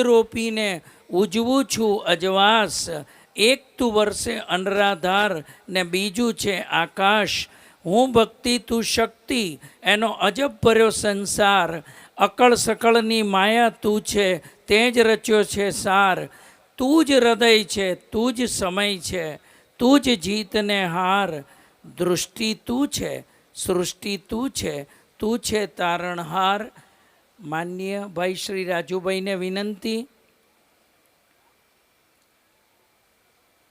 રોપીને ઉજવું છું અજવાસ, એક તું વર્ષે અનરાધાર ને બીજું છે આકાશ. હું ભક્તિ તું શક્તિ, એનો અજબ ભર્યો સંસાર. અકળ સકળની માયા તું છે, તે જ રચ્યો છે સાર. તું જ હૃદય છે, તું જ સમય છે, તું જ જીતને હાર. દૃષ્ટિ તું છે, સૃષ્ટિ તું છે, તું છે તારણહાર. માન્ય ભાઈ શ્રી રાજુભાઈને વિનંતી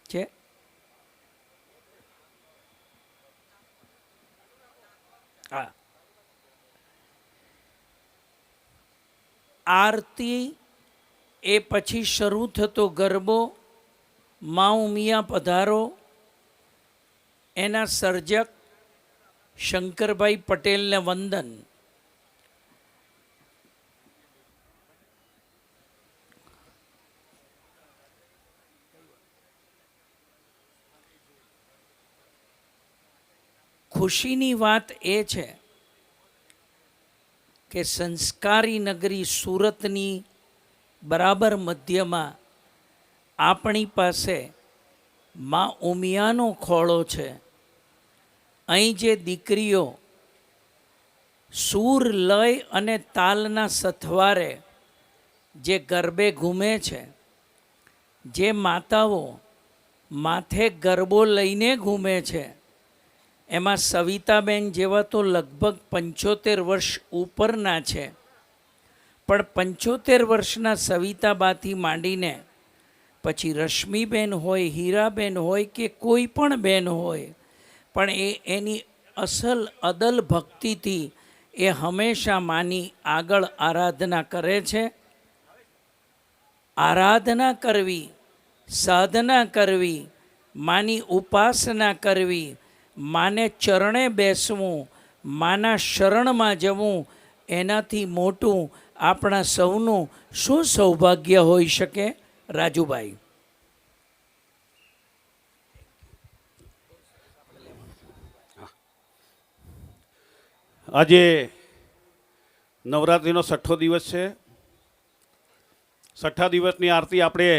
છે. હા, આરતી એ પછી શરૂ થતો ગરબો મા ઉમિયા પધારો એના સર્જક શંકરભાઈ પટેલને વંદન. ખુશીની વાત એ છે કે સંસ્કારી નગરી સુરતની બરાબર મધ્યમાં આપણી પાસે મા ઉમિયાનો ખોળો છે. અહીં જે દીકરીઓ સૂર લય અને તાલના સથવારે જે ગરબે ઘૂમે છે, જે માતાઓ માથે ગરબો લઈને ઘૂમે છે, એમાં સવિતાબેન જેવા તો લગભગ 75 વર્ષ ઉપરના છે. પણ 75 વર્ષના સવિતાબાથી માંડીને પછી રશ્મિબેન હોય, હીરાબેન હોય કે કોઈ પણ બેન હોય, પણ એની અસલ અદલ ભક્તિથી એ હંમેશા માની આગળ આરાધના કરે છે. આરાધના કરવી, સાધના કરવી, માની ઉપાસના કરવી, માને ચરણે બેસવું, માના શરણમાં જવું, એનાથી મોટું આપણા સૌનું શું સૌભાગ્ય હોઈ શકે? રાજુભાઈ. આજે નવરાત્રિનો 6ઠ્ઠો દિવસ છે. 6ઠ્ઠા દિવસની આરતી આપણે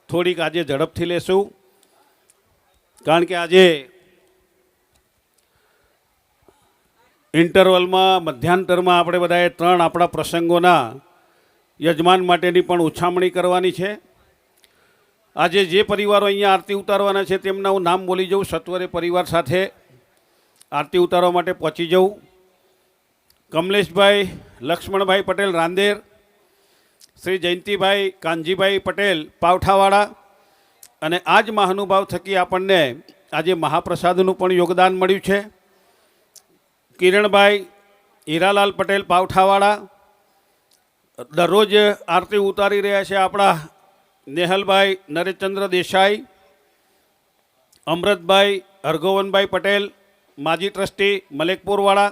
થોડીક આજે ઝડપથી લેશું, કારણ કે આજે ઇન્ટરવલમાં મધ્યાંતરમાં આપણે બધાએ 3 આપણા પ્રસંગોના યજમાન માટેની પણ ઉછામણી કરવાની છે. આજે જે પરિવારો અહીંયા આરતી ઉતારવાના છે તેમના હું નામ બોલી જાઉં, સત્વરે પરિવાર સાથે આરતી ઉતારવા માટે પહોંચી જાઉં. કમલેશભાઈ લક્ષ્મણભાઈ પટેલ રાંદેર, શ્રી જયંતિભાઈ કાનજીભાઈ પટેલ પાવઠાવાડા, અને આ જ મહાનુભાવ થકી આપણને આજે મહાપ્રસાદનું પણ યોગદાન મળ્યું છે. કિરણભાઈ હીરાલાલ પટેલ પાવઠાવાડા દરરોજ આરતી ઉતારી રહ્યા છે. આપણા નેહલભાઈ નરેશચંદ્ર દેસાઈ, અમૃતભાઈ હરગોવનભાઈ પટેલ માજી ટ્રસ્ટી મલેકપુરવાળા,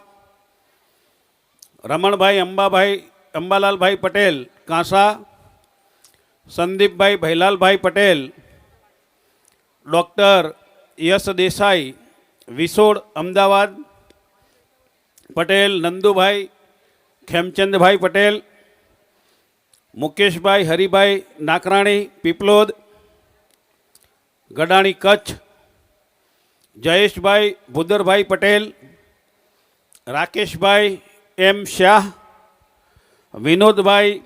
રમણભાઈ અંબાલાલભાઈ પટેલ કાંસા, સંદીપભાઈ ભૈલાલભાઈ પટેલ, ડૉક્ટર યશ દેસાઈ વિસોડ અમદાવાદ, પટેલ નંદુભાઈ ખેમચંદભાઈ પટેલ, મુકેશભાઈ હરિભાઈ નાકરાણી પીપલોદ ગડાણી કચ્છ, જયેશભાઈ ભુદરભાઈ પટેલ, રાકેશભાઈ એમ શાહ, વિનોદભાઈ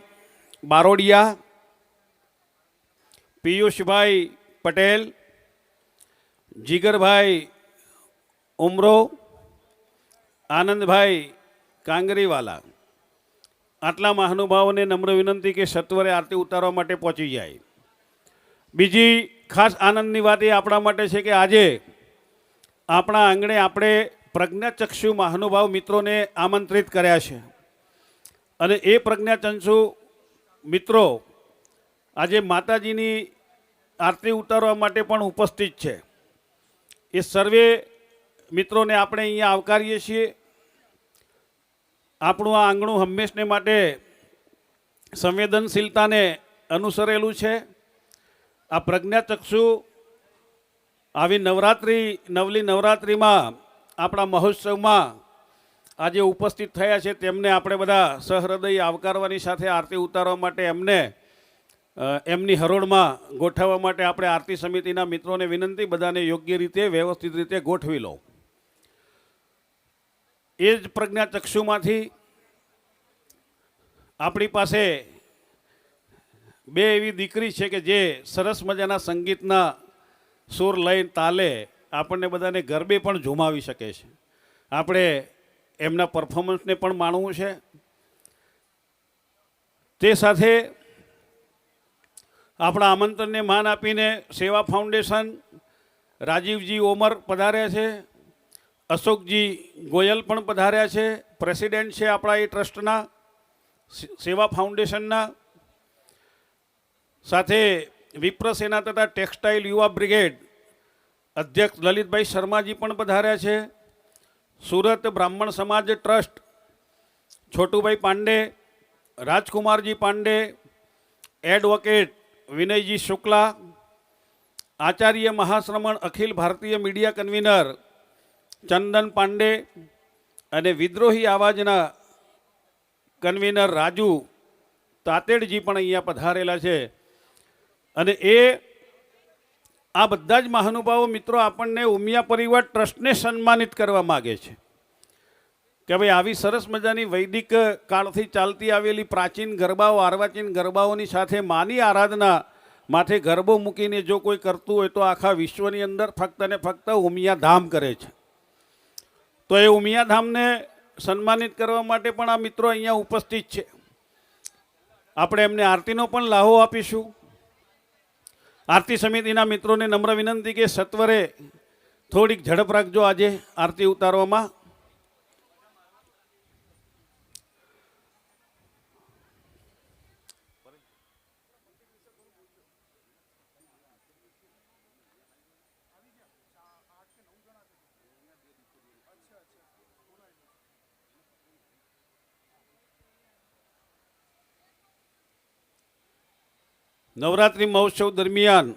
બારોડિયા, પિયુષભાઈ પટેલ, જીગરભાઈ ઉમરો, આનંદભાઈ કાંગરીવાલા. આટલા મહાનુભાવોને નમ્ર વિનંતી કે સત્વરે આરતી ઉતારવા માટે પહોંચી જાય. બીજી ખાસ આનંદની વાત એ આપણા માટે છે કે આજે આપણા આંગણે આપણે પ્રજ્ઞાચક્ષુ મહાનુભાવ મિત્રોને આમંત્રિત કર્યા છે, અને એ પ્રજ્ઞાચક્ષુ મિત્રો આજે માતાજીની આરતી ઉતારવા માટે પણ ઉપસ્થિત છે. એ સર્વે મિત્રોને આપણે અહીંયા આવકારીએ છીએ. આપણું આ આંગણું હંમેશને માટે સંવેદનશીલતાને અનુસરેલું છે. આ પ્રજ્ઞાચક્ષુ આવી નવલી નવરાત્રિમાં આપણા મહોત્સવમાં આજે ઉપસ્થિત થયા છે, તેમને આપણે બધા સહૃદય આવકારવાની સાથે આરતી ઉતારવા માટે એમને એમની હરોળમાં ગોઠવવા માટે આપણે આરતી સમિતિના મિત્રોને વિનંતી, બધાને યોગ્ય રીતે વ્યવસ્થિત રીતે ગોઠવી લો. એ જ પ્રજ્ઞાચક્ષુમાંથી આપણી પાસે બે એવી દીકરી છે કે જે સરસ મજાના સંગીતના સુર લઈને તાલે આપણને બધાને ગરબે પણ ઝુમાવી શકે છે. આપણે એમના પરફોર્મન્સને પણ માણવું છે. તે સાથે આપણા આમંત્રણને માન આપીને સેવા ફાઉન્ડેશન રાજીવજી ઓમર પધાર્યા છે, અશોકજી ગોયલ પણ પધાર્યા છે, પ્રેસિડેન્ટ છે આપણા એ ટ્રસ્ટના સેવા ફાઉન્ડેશનના. સાથે વિપ્ર સેના તથા ટેક્સટાઇલ યુવા બ્રિગેડ અધ્યક્ષ લલિતભાઈ શર્માજી પણ પધાર્યા છે. સુરત બ્રાહ્મણ સમાજ trust Chhotubhai Pandey, રાજકુમારજી Pandey, advocate વિનયજી Shukla, Acharya મહાશ્રમણ Akhil Bharatiya media convener ચંદન પાંડે અને વિદ્રોહી આવાજના કન્વીનર રાજુ તાતેડજી પણ અહીંયા પધારેલા છે. અને આ બધા જ મહાનુભાવો મિત્રો આપણને ઉમિયા પરિવાર ટ્રસ્ટને સન્માનિત કરવા માગે છે કે ભાઈ આવી સરસ મજાની વૈદિક કાળથી ચાલતી આવેલી પ્રાચીન ગરબાઓ, અર્વાચીન ગરબાઓની સાથે માની આરાધના માથે ગરબો મૂકીને જો કોઈ કરતું હોય તો આખા વિશ્વની અંદર ફક્ત ને ફક્ત ઉમિયા ધામ કરે છે. તો એ ઉમિયા ધામને સન્માનિત કરવા માટે પણ આ મિત્રો અહીંયા ઉપસ્થિત છે. આપણે એમને આરતીનો પણ લાહો આપીશું. આરતી સમિતિના મિત્રોને નમ્ર વિનંતી કે સત્વરે થોડીક ઝડપ રાખજો આજે આરતી ઉતારવામાં. નવરાત્રિ મહોત્સવ દરમિયાન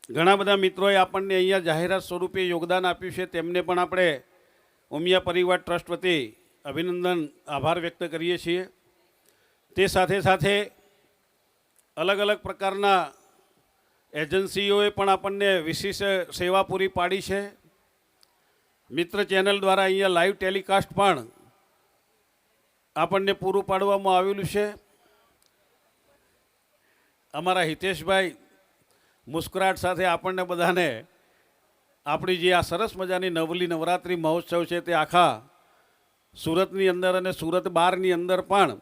ઘણા બધા મિત્રોએ આપણને અહીંયા જાહેરાત સ્વરૂપે યોગદાન આપ્યું છે. તેમને પણ આપણે ઉમિયા પરિવાર ટ્રસ્ટ વતી અભિનંદન, આભાર વ્યક્ત કરીએ છીએ. તે સાથે સાથે અલગ અલગ પ્રકારના એજન્સીઓએ પણ આપણને વિશેષ સેવા પૂરી પાડી છે. મિત્ર ચેનલ દ્વારા અહીંયા લાઈવ ટેલિકાસ્ટ પણ આપણને પૂરું પાડવામાં આવેલું છે. અમારા હિતેશભાઈ મુસ્કરાટ સાથે આપણને બધાને આપણી જે આ સરસ મજાની નવલી નવરાત્રિ મહોત્સવ છે તે આખા સુરતની અંદર અને સુરત બહારની અંદર પણ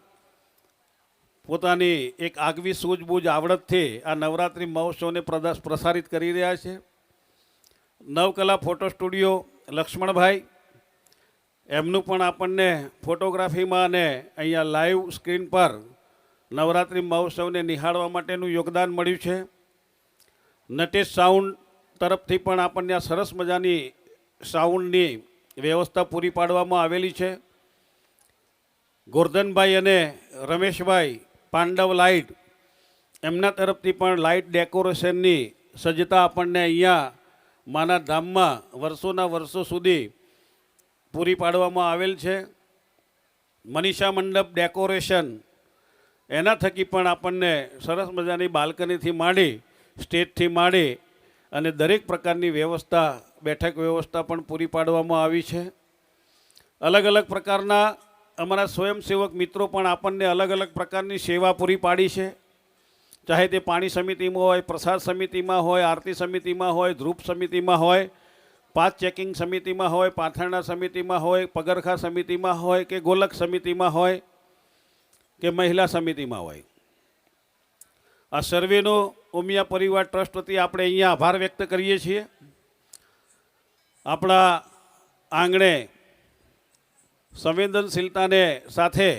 પોતાની એક આગવી સૂઝબૂઝ આવડતથી આ નવરાત્રિ મહોત્સવને પ્રસારિત કરી રહ્યા છે. નવકલા ફોટો સ્ટુડિયો લક્ષ્મણભાઈ, એમનું પણ આપણને ફોટોગ્રાફીમાં અને અહીંયા લાઈવ સ્ક્રીન પર નવરાત્રિ મહોત્સવને નિહાળવા માટેનું યોગદાન મળ્યું છે. નટેશ સાઉન્ડ તરફથી પણ આપણને આ સરસ મજાની સાઉન્ડની વ્યવસ્થા પૂરી પાડવામાં આવેલી છે. ગોરધનભાઈ અને રમેશભાઈ પાંડવ લાઇટ, એમના તરફથી પણ લાઇટ ડેકોરેશનની સજ્જતા આપણને અહીંયા માના ધામમાં વર્ષોના વર્ષો સુધી પૂરી પાડવામાં આવેલ છે. મનીષા મંડપ ડેકોરેશન, એના થકી પણ આપણને સરસ મજાની બાલ્કનીથી માંડી, સ્ટેજથી માંડી અને દરેક પ્રકારની વ્યવસ્થા, બેઠક વ્યવસ્થા પણ પૂરી પાડવામાં આવી છે. અલગ અલગ પ્રકારના અમારા સ્વયંસેવક મિત્રો પણ આપણને અલગ અલગ પ્રકારની સેવા પૂરી પાડી છે. ચાહે તે પાણી સમિતિમાં હોય, પ્રસાદ સમિતિમાં હોય, આરતી સમિતિમાં હોય, ધ્રુપ સમિતિમાં હોય, પાથ ચેકિંગ સમિતિમાં હોય, પાથરણા સમિતિમાં હોય, પગરખા સમિતિમાં હોય કે ગોલક સમિતિમાં હોય કે મહિલા સમિતિમાં હોય. આ સર્વેનો ઉમિયા પરિવાર ટ્રસ્ટ વતી આપણે અહીંયા આભાર વ્યક્ત કરીએ છીએ. આપણા આંગણે સંવેદનશીલતાને સાથે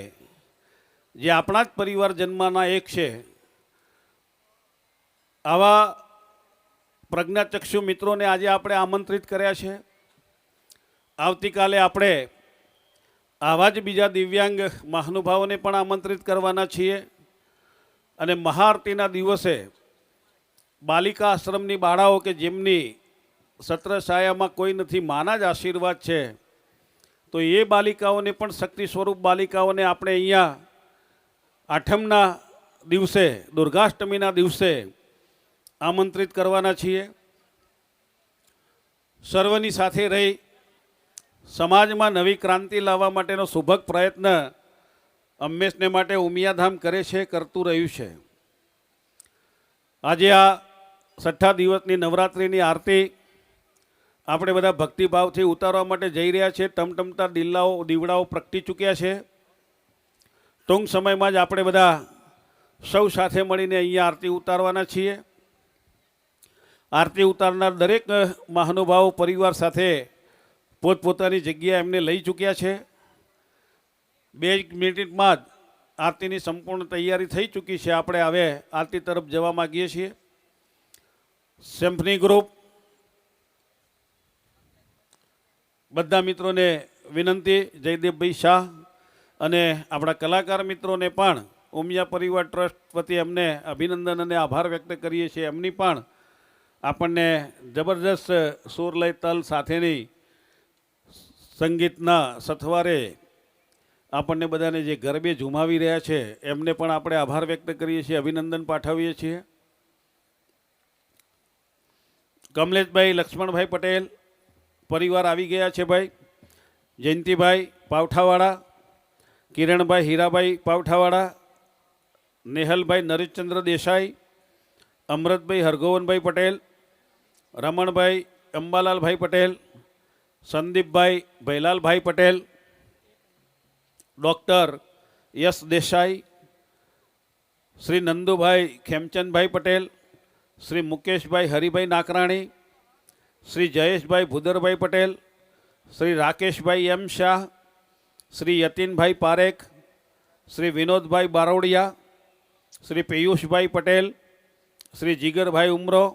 જે આપણા જ પરિવારજન્મના એક છે આવા પ્રજ્ઞાચક્ષુ મિત્રોને આજે આપણે આમંત્રિત કર્યા છે. આવતીકાલે આપણે આવા જ બીજા દિવ્યાંગ મહાનુભાવોને પણ આમંત્રિત કરવાના છીએ. અને મહાઆરતીના દિવસે બાલિકા આશ્રમની બાળાઓ કે જેમની છત્રછાયામાં કોઈ નથી, માના જ આશીર્વાદ છે, તો એ બાલિકાઓને પણ શક્તિ સ્વરૂપ બાલિકાઓને આપણે અહીંયા આઠમના દિવસે દુર્ગાષ્ટમીના દિવસે આમંત્રિત કરવાના છીએ. સર્વની સાથે રહી સમાજમાં નવી ક્રાંતિ લાવવા માટેનો સુભગ પ્રયત્ન હંમેશને માટે ઉમિયાધામ કરે છે, કરતું રહ્યું છે. આજે આ 6 દિવસની નવરાત્રિની આરતી આપણે બધા ભક્તિભાવથી ઉતારવા માટે જઈ રહ્યા છીએ. ટમટમતા દીવડાઓ પ્રગટી ચૂક્યા છે. ટૂંક સમયમાં જ આપણે બધા સૌ સાથે મળીને અહીંયા આરતી ઉતારવાના છીએ. આરતી ઉતારનાર દરેક મહાનુભાવો પરિવાર સાથે પોતપોતાની જગ્યાએ એમને લઈ ચૂક્યા છે. 2 મિનિટમાં જ આરતીની સંપૂર્ણ તૈયારી થઈ ચૂકી છે. આપણે હવે આરતી તરફ જવા માગીએ છીએ. સિમ્ફની ગ્રુપ બધા મિત્રોને વિનંતી, જયદેવભાઈ શાહ અને આપણા કલાકાર મિત્રોને પણ ઉમિયા પરિવાર ટ્રસ્ટ વતી એમને અભિનંદન અને આભાર વ્યક્ત કરીએ છીએ. એમની પણ આપણને જબરદસ્ત સુર લય તલ સાથેની સંગીતના સથવારે આપણને બધાને જે ગરબે ઝુમાવી રહ્યા છે એમને પણ આપણે આભાર વ્યક્ત કરીએ છીએ, અભિનંદન પાઠવીએ છીએ. કમલેશભાઈ લક્ષ્મણભાઈ પટેલ પરિવાર આવી ગયા છે. ભાઈ જયંતિભાઈ પાવઠાવાળા, કિરણભાઈ હીરાભાઈ પાવઠાવાળા, નેહલભાઈ નરેશચંદ્ર દેસાઈ, અમૃતભાઈ હરગોવનભાઈ પટેલ, રમણભાઈ અંબાલાલભાઈ પટેલ, સંદીપભાઈ ભૈલાલભાઈ પટેલ, ડૉક્ટર યશ દેસાઈ, શ્રી નંદુભાઈ ખેમચંદભાઈ પટેલ, શ્રી મુકેશભાઈ હરિભાઈ નાકરાણી, શ્રી જયેશભાઈ ભૂદરભાઈ પટેલ, શ્રી રાકેશભાઈ એમ શાહ, શ્રી યતીનભાઈ પારેખ, શ્રી વિનોદભાઈ બારોડિયા, શ્રી પિયુષભાઈ પટેલ, શ્રી જીગરભાઈ ઉમરો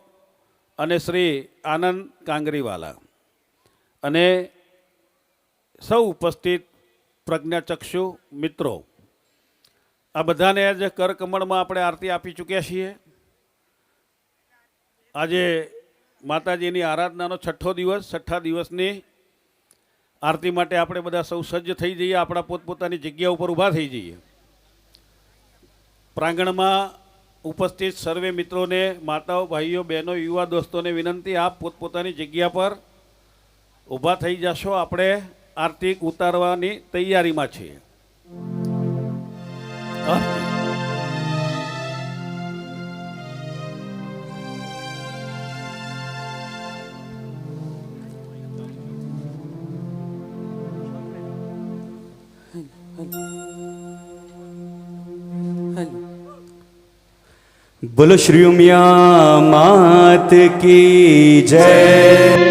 અને શ્રી આનંદ કાંગરીવાલા અને સૌ ઉપસ્થિત પ્રજ્ઞાચક્ષુ મિત્રો, આ બધાને આજ કરકમળમાં આપણે આરતી આપી ચૂક્યા છીએ. આજે માતાજીની આરાધનાનો 6થો દિવસ, 6થા દિવસની આરતી માટે આપણે બધા સૌ સજ્જ થઈ જઈએ. આપણા પોતપોતાની જગ્યા ઉપર ઊભા થઈ જઈએ. પ્રાંગણમાં ઉપસ્થિત સર્વે મિત્રોને, માતાઓ, ભાઈઓ, બહેનો, યુવા દોસ્તોને વિનંતી, આપ પોતપોતાની જગ્યા પર ઊભા થઈ જશો. આપણે આરતી ઉતારવાની તૈયારીમાં છીએ. बोलो श्री उमिया मात की जय।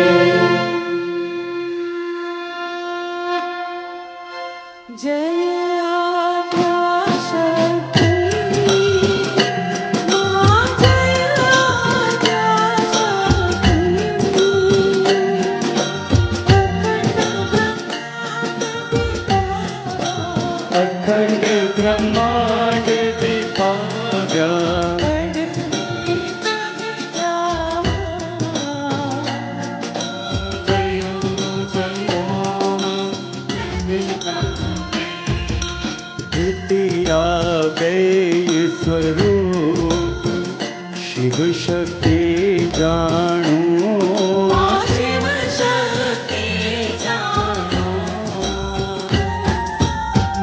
अखंड ब्रह्मांड दिपाव्या स्वरूप शिव शक्ति जाणू, शिव शक्ति जाणू।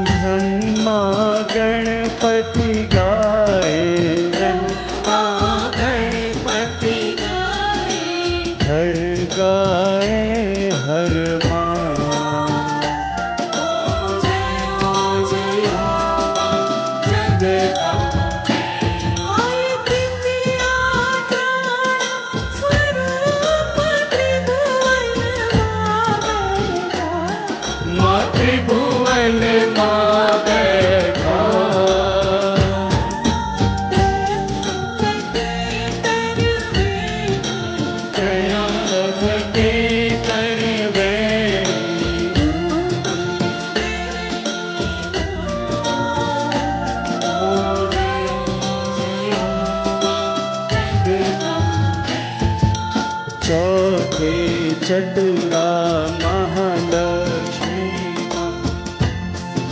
ब्रह्मा गणपति गाए, ब्रह्मा गणपति गाए, हर गाए हर माँ। त्रिभुवन माँ बैठा जयावती तरवे, चौथे चतुरा महालक्ष्मी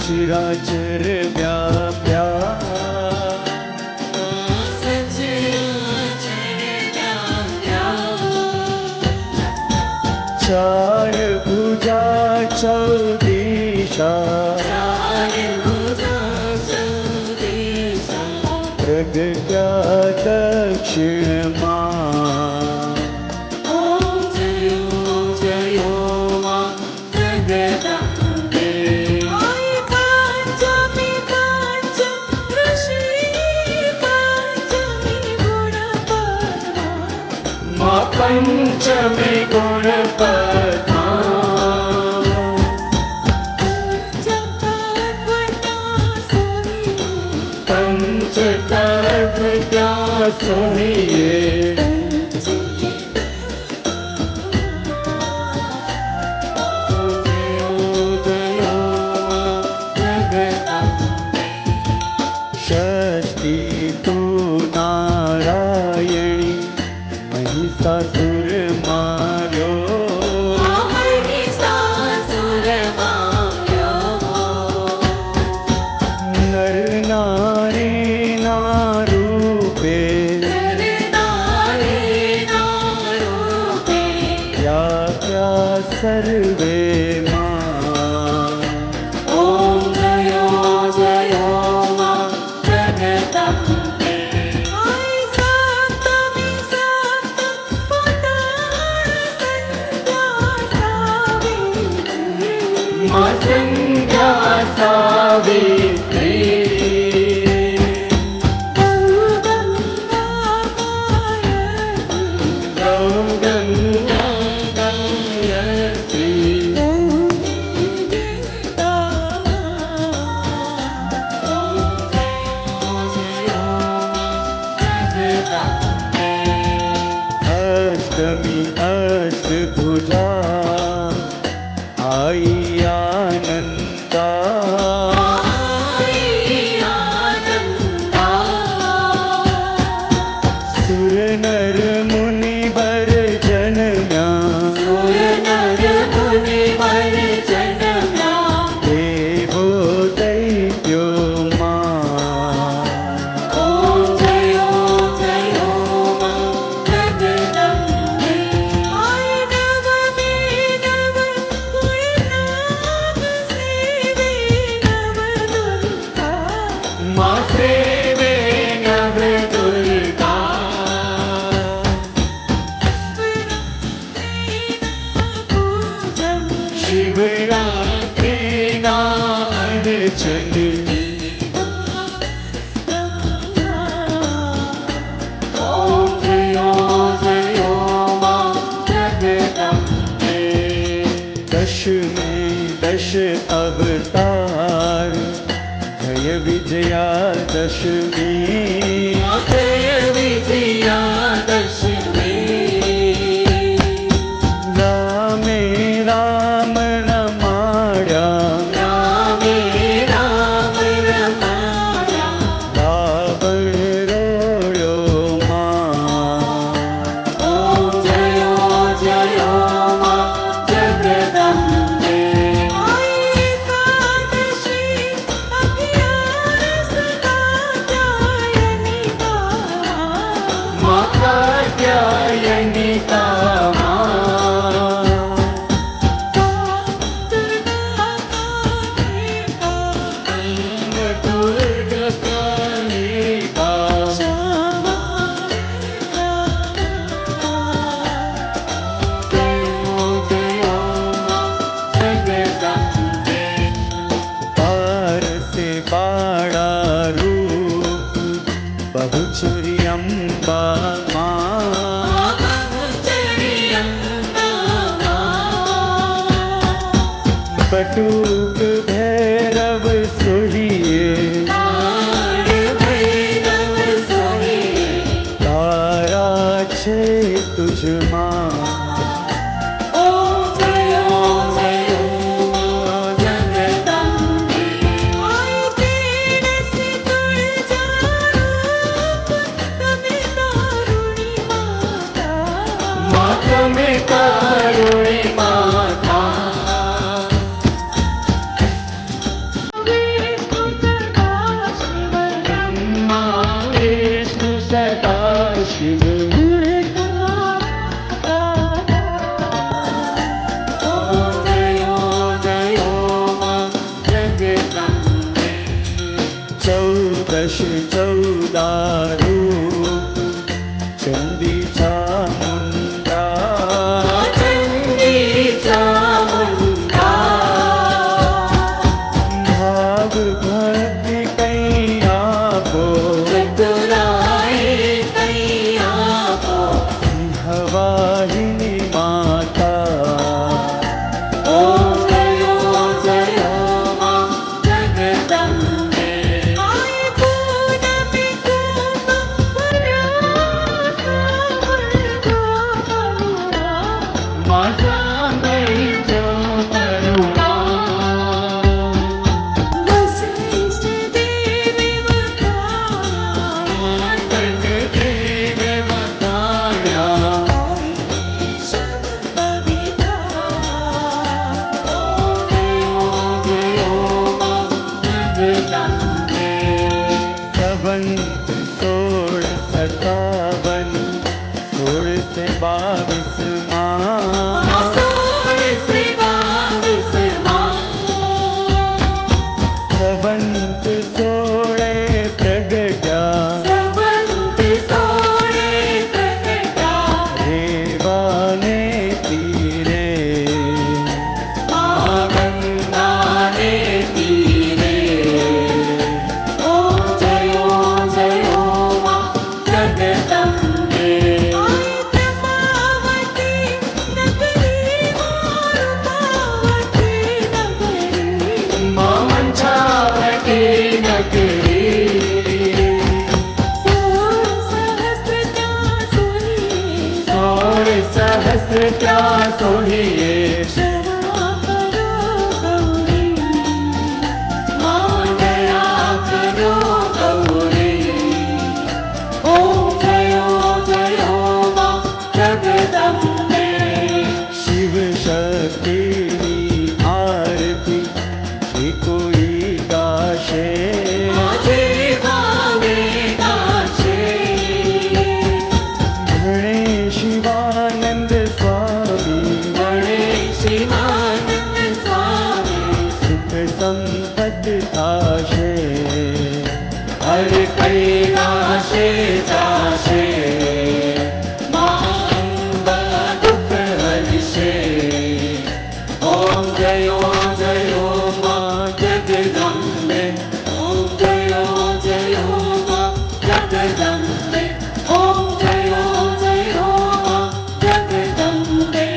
शिराचर व्याप्या, चार भुजा चौदिशा प्रगट्या दक्षिण मां पंचमी गुण पथा पंच तत्व क्या सुनिए षष्ठी तू नारायणी महिषासुर मार्यो नर नारी नारूपे क्या क्या सर्वे मां ओम जयो जयो मां जगदम्बे मां संध्या सावित्री अष्टमी अष्टभुजा आई आनंदा सुर नर मुनि बर जनम्या देवो दैत्यो मां मां सेवे नव दुर्गा शिवरात्रि नाम चली ओम जयो मां जगदम्बे दश में दश अवतार जय विजया दशमी रामे राम रमाया रावण रोयो मां कात्यायनिका बाड़ा रूप बहुचुरी अम्बा मां बटूक भैरव सोहिए तारा छे तुझ मां में कारुणी माता ब्रह्मा विष्णु सदा शिव 57 16 से 22 माँ संवंत 16 प्रगटा रेवाने तीरे सहस्र क्या सोहिए शिव शक्ति आरती ये कोई गाशे गणेश शिवानंद स्वामी सुख संपत्ति आशे हर कैलाशे दाशे दुख हरिषे ओम जयो माँ जगदम्बे ओम जयो माँ जगदम्बे ओम जयो माँ जगदम्बे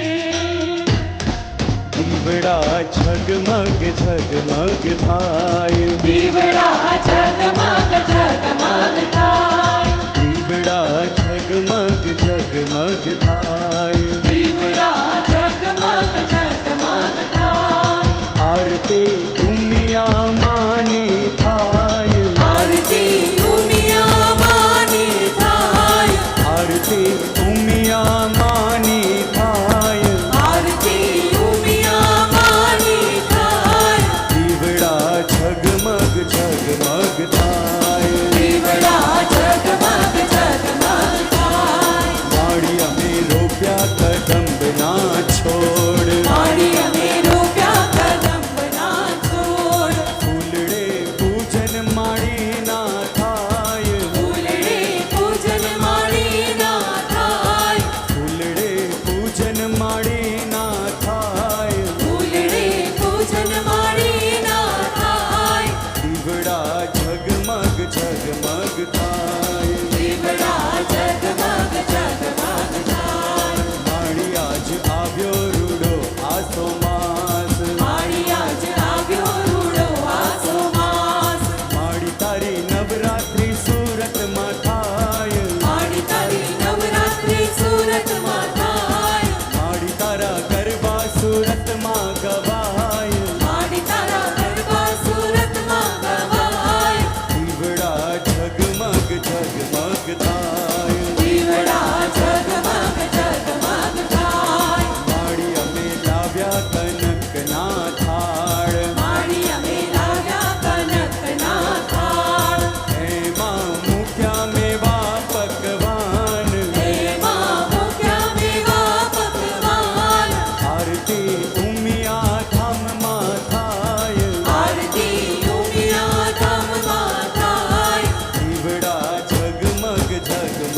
दीवड़ा झगमग झगमग थाय दीवड़ा झगमग झगमग थाय दीवड़ा झगमग झगमग थाय दीवड़ा झगमग झगमग थाय आरती दुनिया मानी थाय आरती दुनिया मानी थाय आरती दुनिया मानी थाय आरती दुनिया मानी थाय दीवड़ा झगमग झगमग थाय दीवड़ा झगमग झगमग थाय माड़ी में रोप्या कदम्ब ना छोड़ माड़ी में रोप्या कदम्ब ना छोड़ फूलड़े पूजन माड़ी ना थाय फूलड़े पूजन माड़ी ना थाय फूलड़े पूजन माड़ी ना थाय फूलड़े पूजन माड़ी ना थाय दीवड़ा झगमग झगमग थाय दीवड़ा जगमग जगमग थाय माड़ी आज આવ્યો રૂડો આસો માસ माड़ी आज આવ્યો રૂડો આસો માસ માડી તારી નવરાત્રી સુરતમાં થાય માડી તારી નવરાત્રી સુરતમાં થાય માડી તારા ગરબા સુરતમાં ગવાય માડી તારા ગરબા સુરતમાં ગવાય દીવડા ઝગમગ ઝગમગ થાય દીવડા જગમગ જગમગ થાય માડી અમે લાવ્યા કનકના થાળ માડી અમે લાવ્યા કનકના થાળ એમાં મૂક્યા મેવા પકવાન એમાં મૂક્યા મેવા પકવાન આરતી ઉમિયા ધામમાં થાય આરતી ઉમિયા ધામમાં થાય દીવડા ઝગમગ ઝગમગ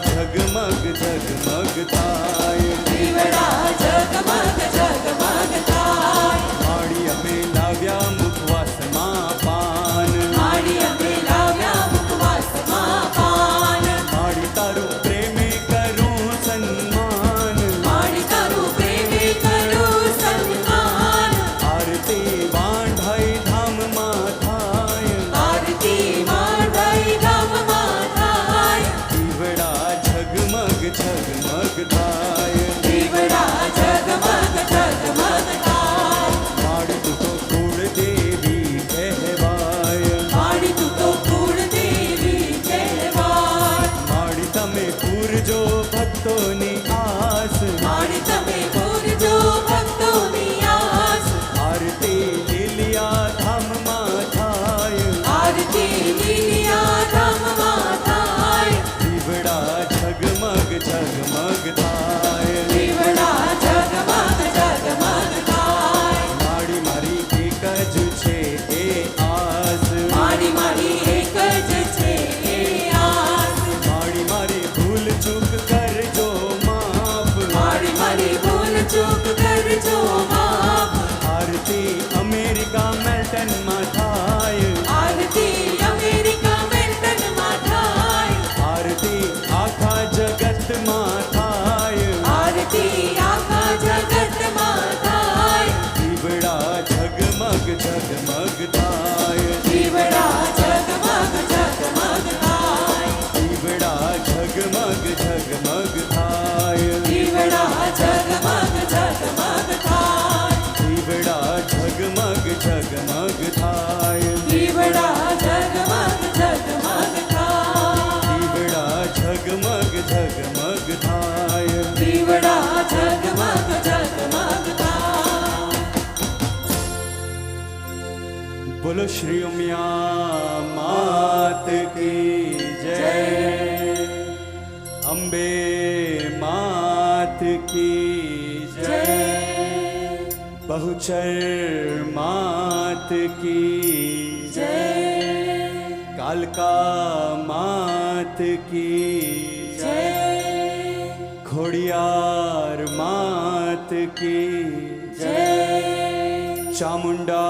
ઝગમગ ઝગમગ થાય દીવડા ઝગમગ ઝગમગ થાય માડી અમે લાવ્યા મુખવાસમાં પાન માડી અમે લાવ્યા મુખવાસમાં પાન માડી તારું પ્રેમે કરું સન્માન માડી તારું પ્રેમે કરું સન્માન આરતી વાંઢાઈ ધામમાં થાય આરતી માંડઈ ધામમાં થાય દીવડા ઝગમગ ઝગમગ થાય દીવડા ઝગમગ ઝગમગ થાય માડી તું તો કુળ દેવી કહેવાય માડી તું તો કુળદેવી કહેવાય માડી તમે પૂરજો ભક્તોની આસ માડી તમે પૂરજો ભક્તોની આસ આરતી લીલિયા ધામમાં થાય આરતી લીલિયા ધામમાં થાય દીવડા ઝગમગ ઝગમગ થાય દીવડા ઝગમગ ઝગમગ થાય માડી મારી એક જ છે એ આસ મારી મારી એક જ છે એ આસ માડી મારી ભૂલ ચૂક કરજો માફ મારી મારી ભૂલ ચૂક કરજો માફ આરતી અમેરિકા મેલ્ટનમાં થાય આરતી અમેરિકા મેલ્ટનમાં થાય આરતી આખા જગતમાં થાય આરતી આખા જગતમાં થાય દીવડા ઝગમગ ઝગમગ થાય દીવડા ઝગમગ ઝગમગ થાય દીવડા ઝગમગ ઝગમગ થાય દીવડા ઝગમગ ઝગમગ થાય દીવડા ઝગમગ ઝગમગ થાય દીવડા ઝગમગ ઝગમગ થાય દીવડા ઝગમગ ઝગમગ થાય દીવડા ઝગમગ ઝગમગ થાય બોલો શ્રી ઉમિયા માત કી જય અંબે માત કી જય बहुचर मात की જય कालका मात की જય खोड़ियार मात की જય चामुंडा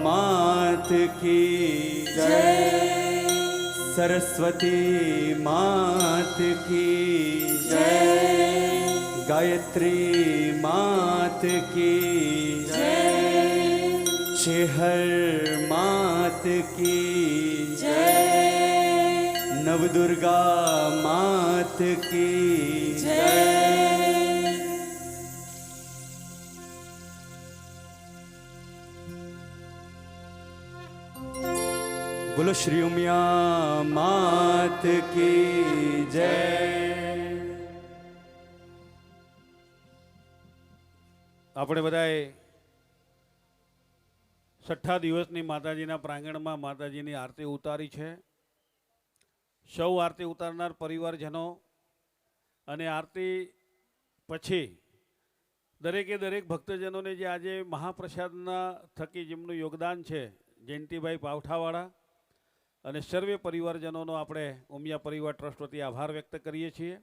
मात की જય सरस्वती मात की જય गायत्री मात की જય चेहर मात की જય नवदुर्गा मात की જય बोलो श्री उमिया मात की जय। આપણે બધાએ છઠ્ઠા દિવસની માતાજીના પ્રાંગણમાં માતાજીની આરતી ઉતારી છે. સૌ આરતી ઉતારનાર પરિવારજનો અને આરતી પછી દરેકે દરેક ભક્તજનોને જે આજે મહાપ્રસાદના થકી જેમનું યોગદાન છે, જયંતિભાઈ પાવઠાવાળા અને સર્વે પરિવારજનોનો આપણે ઉમિયા પરિવાર ટ્રસ્ટ વતી આભાર વ્યક્ત કરીએ છીએ.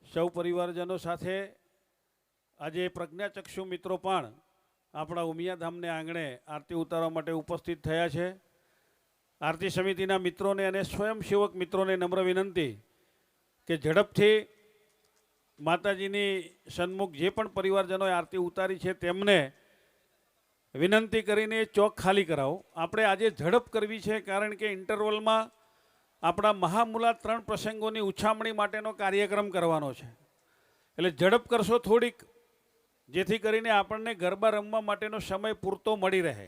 સૌ પરિવારજનો સાથે આજે પ્રજ્ઞાચક્ષુ મિત્રો પણ આપણા ઉમિયાધામને આંગણે આરતી ઉતારવા માટે ઉપસ્થિત થયા છે. આરતી સમિતિના મિત્રોને અને સ્વયંસેવક મિત્રોને નમ્ર વિનંતી કે ઝડપથી માતાજીની સન્મુખ જે પણ પરિવારજનોએ આરતી ઉતારી છે તેમને વિનંતી કરીને ચોક ખાલી કરાવો. આપણે આજે ઝડપ કરવી છે, કારણ કે ઇન્ટરવલમાં આપણા મહામૂલા 3 પ્રસંગોની ઉછામણી માટેનો કાર્યક્રમ કરવાનો છે. એટલે ઝડપ કરશો થોડીક, જેથી કરીને આપણને ગરબા રમવા માટેનો સમય પૂરતો મળી રહે.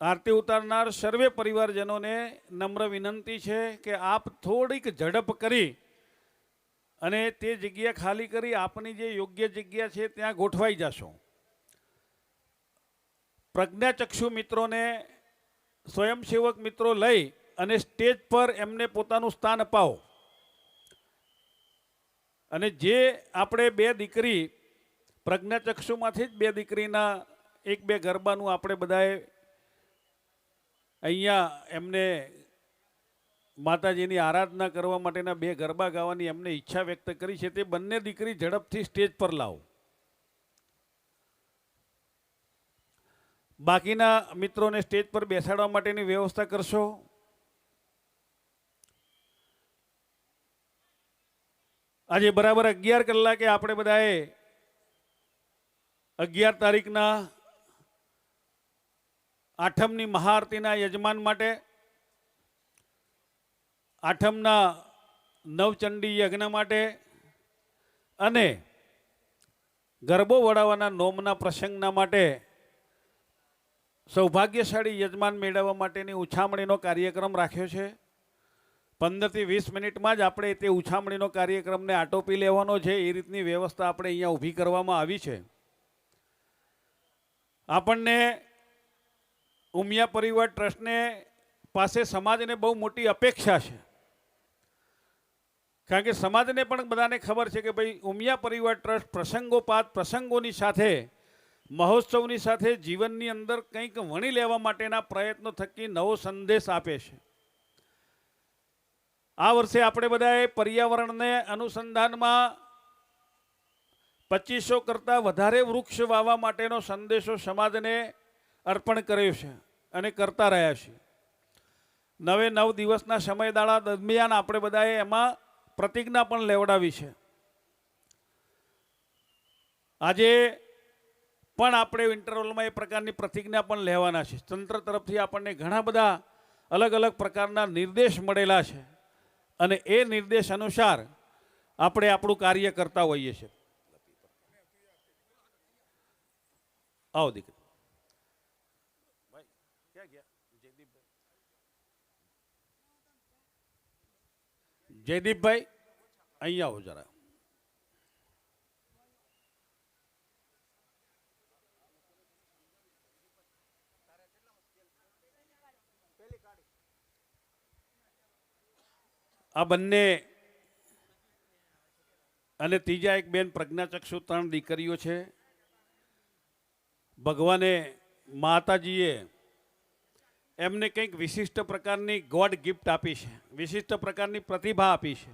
આરતી ઉતારનાર સર્વે પરિવારજનોને નમ્ર વિનંતી છે કે આપ થોડીક ઝડપ કરી અને તે જગ્યા ખાલી કરી આપની જે યોગ્ય જગ્યા છે ત્યાં ગોઠવાઈ જશો. પ્રજ્ઞાચક્ષુ મિત્રોને, સ્વયંસેવક મિત્રો લઈ અને સ્ટેજ પર એમને પોતાનું સ્થાન અપાવો. અને જે આપણે 2 દીકરી પ્રજ્ઞાચક્ષુમાંથી જ 2 દીકરીના 1-2 ગરબાનું આપણે બધાએ અહીંયા એમને માતાજીની આરાધના કરવા માટેના 2 ગરબા ગાવાની એમને ઈચ્છા વ્યક્ત કરી છે. તે બંને દીકરી ઝડપથી સ્ટેજ પર લાવો. બાકીના મિત્રોને સ્ટેજ પર બેસાડવા માટેની વ્યવસ્થા કરશો. આજે બરાબર 11 કલાકે આપણે બધાએ 11 તારીખના આઠમની મહાઆરતીના યજમાન માટે, આઠમના નવચંડી યજ્ઞ માટે અને ગરબો વડાવવાના નોમના પ્રસંગના માટે સૌભાગ્યશાળી યજમાન મેળવવા માટેની ઉછામણીનો કાર્યક્રમ રાખ્યો છે. 15 થી 20 મિનિટમાં જ આપણે તે ઉછામણીનો કાર્યક્રમને આટોપી લેવાનો છે. એ રીતની વ્યવસ્થા આપણે અહીંયા ઊભી કરવામાં આવી છે. આપણને ઉમિયા પરિવાર ટ્રસ્ટને પાસે સમાજને બહુ મોટી અપેક્ષા છે. કારણ કે સમાજને પણ બધાને ખબર છે કે ભાઈ ઉમિયા પરિવાર ટ્રસ્ટ પ્રસંગોપાત પ્રસંગોની સાથે, મહોત્સવની સાથે જીવનની અંદર કંઈક વણી લેવા માટેના પ્રયત્નો થકી નવો સંદેશ આપે છે. આ વર્ષે આપણે બધાએ પર્યાવરણને અનુસંધાનમાં 2500 કરતાં વધારે વૃક્ષ વાવવા માટેનો સંદેશો સમાજને અર્પણ કર્યો છે અને કરતા રહ્યા છીએ. 9 દિવસના સમયગાળા દરમિયાન આપણે બધાએ એમાં પ્રતિજ્ઞા પણ લેવડાવી છે. આજે પણ આપણે ઇન્ટરવલમાં એ પ્રકારની પ્રતિજ્ઞા પણ લેવાના છે. તંત્ર તરફથી આપણને ઘણા બધા અલગ અલગ પ્રકારના નિર્દેશ મળેલા છે અને એ નિર્દેશ અનુસાર આપણે આપણું કાર્ય કરતા હોઈએ છીએ. આવો દીકરી. જયદીપભાઈ અહીંયા આવો જરા. આ બંને અને ત્રીજા એક બેન પ્રજ્ઞાચક્ષુ 3 દીકરીઓ છે. ભગવાને માતાજીએ એમને કંઈક વિશિષ્ટ પ્રકારની ગોડ ગિફ્ટ આપી છે, વિશિષ્ટ પ્રકારની પ્રતિભા આપી છે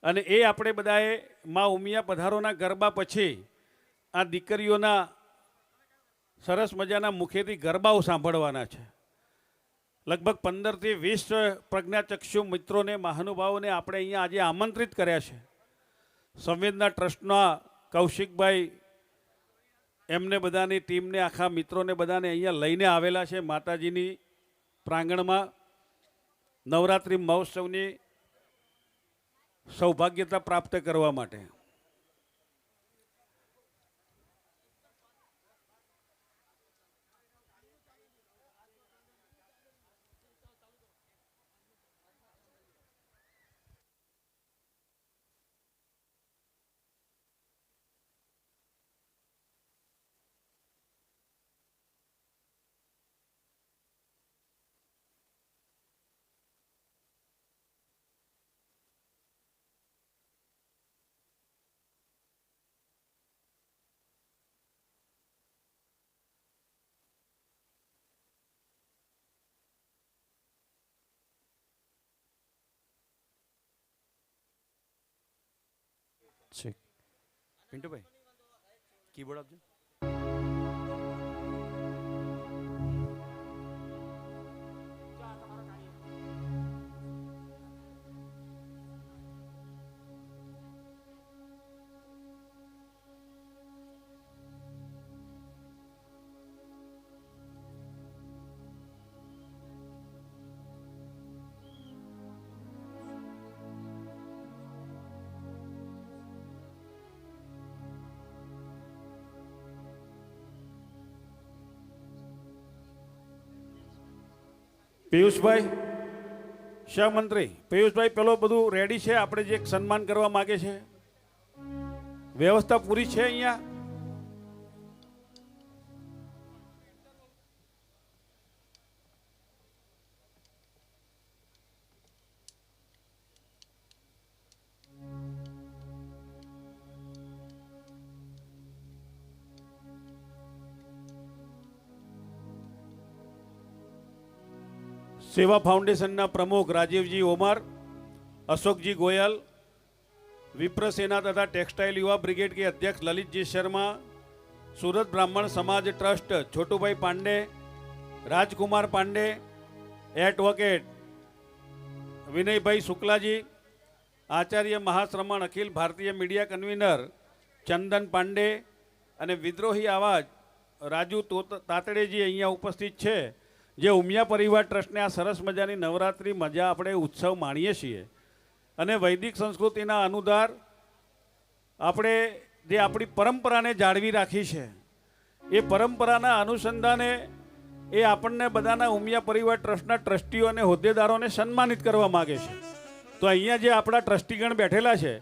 અને એ આપણે બધાએ મા ઉમિયા પધારોના ગરબા પછી આ દીકરીઓના સરસ મજાના મુખેથી ગરબાઓ સાંભળવાના છે. લગભગ 15 થી 20 પ્રજ્ઞાચક્ષુ મિત્રોને, મહાનુભાવોને આપણે અહીંયા આજે આમંત્રિત કર્યા છે. સંવેદના ટ્રસ્ટના કૌશિકભાઈ એમને બધાની ટીમને, આખા મિત્રોને બધાને અહીંયા લઈને આવેલા છે માતાજીની પ્રાંગણમાં નવરાત્રિ મહોત્સવની સૌભાગ્યતા પ્રાપ્ત કરવા માટે. પિન્ટુભાઈ કીબોર્ડ આપજો. પિયુષભાઈ, સહમંત્રી પિયુષભાઈ, પેલો બધું રેડી છે? આપણે જે સન્માન કરવા માગે છે વ્યવસ્થા પૂરી છે અહીંયા? સેવા ફાઉન્ડેશનના પ્રમુખ રાજીવજી ઓમર, અશોકજી ગોયલ, વિપ્ર સેના તથા ટેક્સટાઇલ યુવા બ્રિગેડ के अध्यक्ष ललितजी शर्मा, सूरत ब्राह्मण समाज ट्रस्ट छोटूभाई पांडे, राजकुमार पांडे, एडवोकेट विनयभाई शुक्लाजी, आचार्य महाश्रमण अखिल भारतीय मीडिया कन्वीनर चंदन पांडे અને વિદ્રોહી આવાજ રાજુ તાતડેજી અહીંયા ઉપસ્થિત છે, જે ઉમિયા પરિવાર ટ્રસ્ટને આ સરસ મજાની નવરાત્રિ મજા આપણે ઉત્સવ માણીએ છીએ. અને વૈદિક સંસ્કૃતિના અનુદાર આપણે જે આપણી પરંપરાને જાળવી રાખી છે, એ પરંપરાના અનુસંધાને એ આપણને બધાના ઉમિયા પરિવાર ટ્રસ્ટના ટ્રસ્ટીઓ અને હોદ્દેદારોને સન્માનિત કરવા માગે છે. તો અહીંયા જે આપણા ટ્રસ્ટીગણ બેઠેલા છે,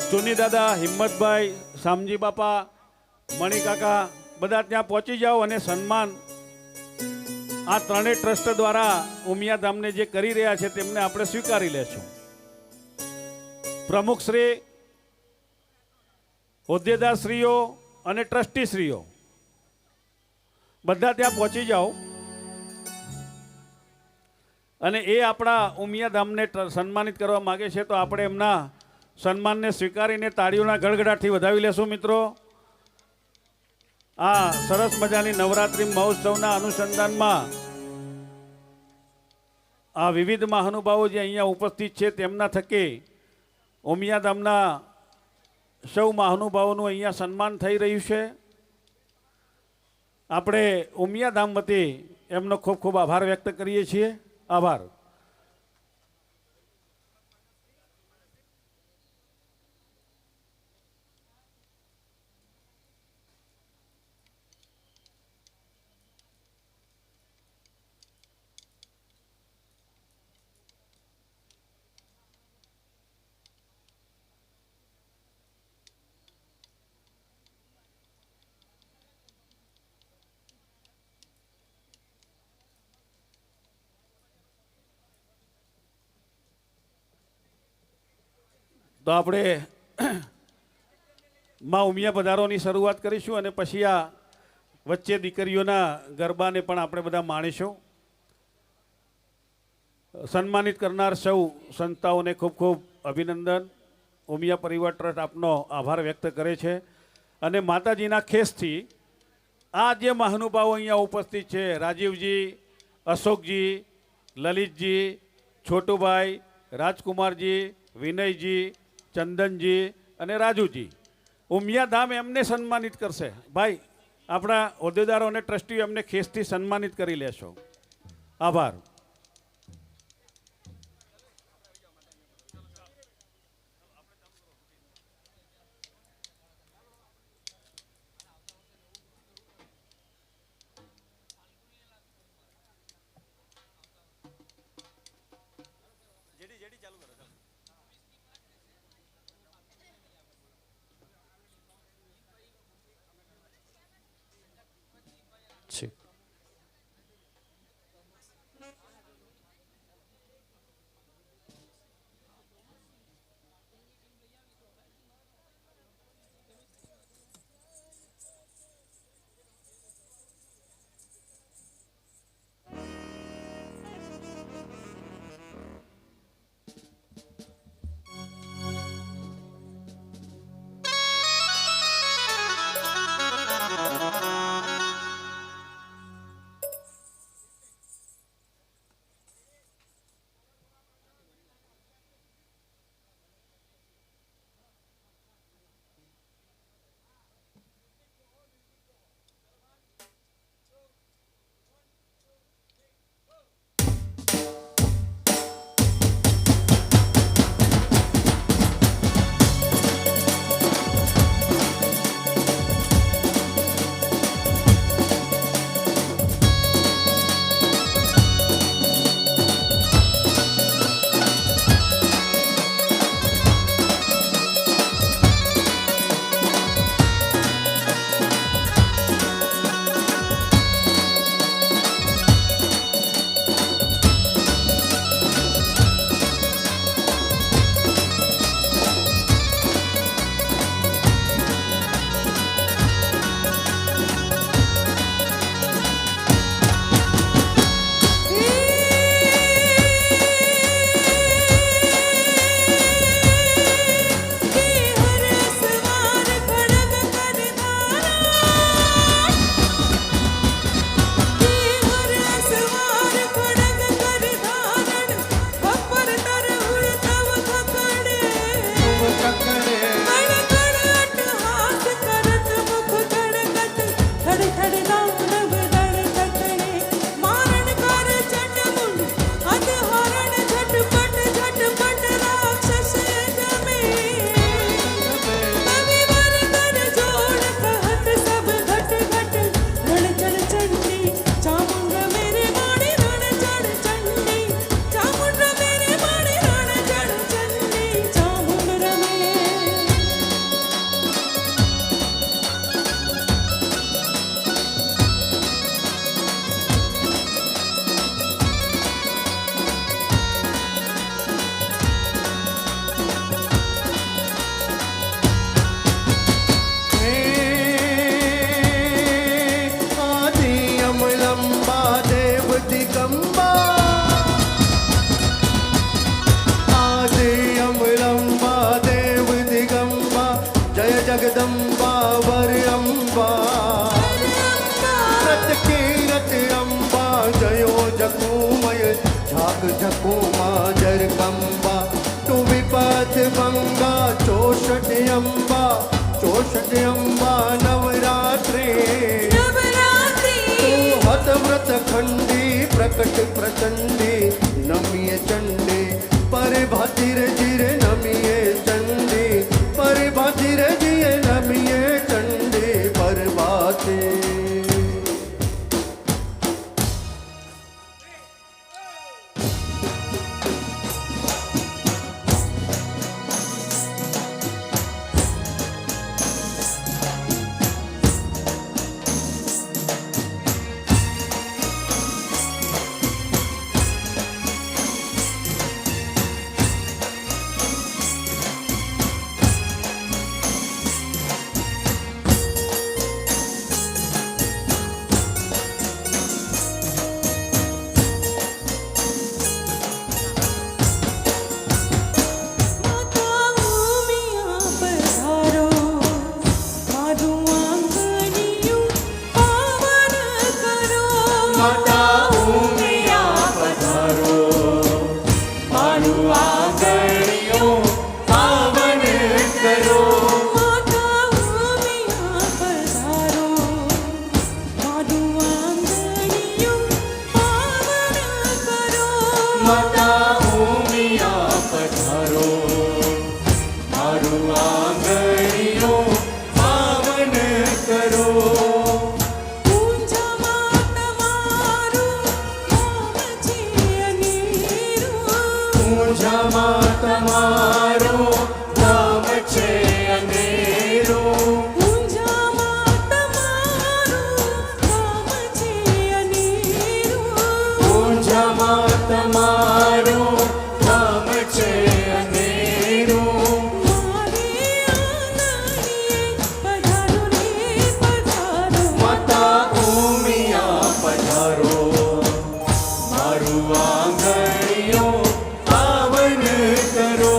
ચુની દાદા, હિંમતભાઈ, શામજી બાપા, મણિકાકા, બધા ત્યાં પહોંચી જાઓ અને સન્માન આ ત્રણેય ટ્રસ્ટ દ્વારા ઉમિયા ધામને જે કરી રહ્યા છે તેમને આપણે સ્વીકારી લેશું. પ્રમુખશ્રી, હોદ્દેદારશ્રીઓ અને ટ્રસ્ટીશ્રીઓ બધા ત્યાં પહોંચી જાઓ અને એ આપણા ઉમિયા ધામને સન્માનિત કરવા માગે છે, તો આપણે એમના સન્માનને સ્વીકારીને તાળીઓના ગડગડાટથી વધાવી લેશું. મિત્રો, આ સરસ મજાની નવરાત્રિ મહોત્સવના અનુસંધાનમાં આ વિવિધ મહાનુભાવો જે અહીંયા ઉપસ્થિત છે તેમના થકી ઉમિયા ધામના સૌ મહાનુભાવોનું અહીંયા સન્માન થઈ રહ્યું છે. આપણે ઉમિયા ધામ વતી એમનો ખૂબ ખૂબ આભાર વ્યક્ત કરીએ છીએ. આભાર. તો આપણે માં ઉમિયા પધારોની શરૂઆત કરીશું અને પછી આ વચ્ચે દીકરીઓના ગરબાને પણ આપણે બધા માણીશું. સન્માનિત કરનાર સૌ સંસ્થાઓને ખૂબ ખૂબ અભિનંદન. ઉમિયા પરિવાર ટ્રસ્ટ આપનો આભાર વ્યક્ત કરે છે. અને માતાજીના ખેસથી આ જે મહાનુભાવો અહીંયા ઉપસ્થિત છે, રાજીવજી, અશોકજી, લલિતજી, છોટુભાઈ, રાજકુમારજી, વિનયજી, ચંદનજી અને રાજુજી, ઉમિયા ધામ એમને સન્માનિત કરશે. ભાઈ, આપણા હોદ્દેદારો અને ટ્રસ્ટીઓ એમને ખેસથી સન્માનિત કરી લેશો. આભાર. અંબા તું વિપથ બંગા ચોષઠ અંબા નવરાત્રે નવરાત્રી હત વ્રત ખંડી પ્રકટ પ્રચંડી નમીએ ચંડી પરિભાતિર જીરે નમીએ ચંડી પરિભાતિર જીએ નમીએ ચંડી પરભાતે માતા ઉમિયા પધારો મારું આંગણિયું પાવન કરો માતા ઉમિયા પધારો મારું આંગણિયું પાવન કરો માતા ઉમિયા પધારો મારું આંગણિયું પાવન કરો પૂજામાં તમારું નામ છે અનેરું પૂજામાં તમારું નામ છે અનેરું પૂજામાં તમારું નામ છે અનેરું માતા ઉમિયા પધારો મારું આંગણિયું પાવન કરો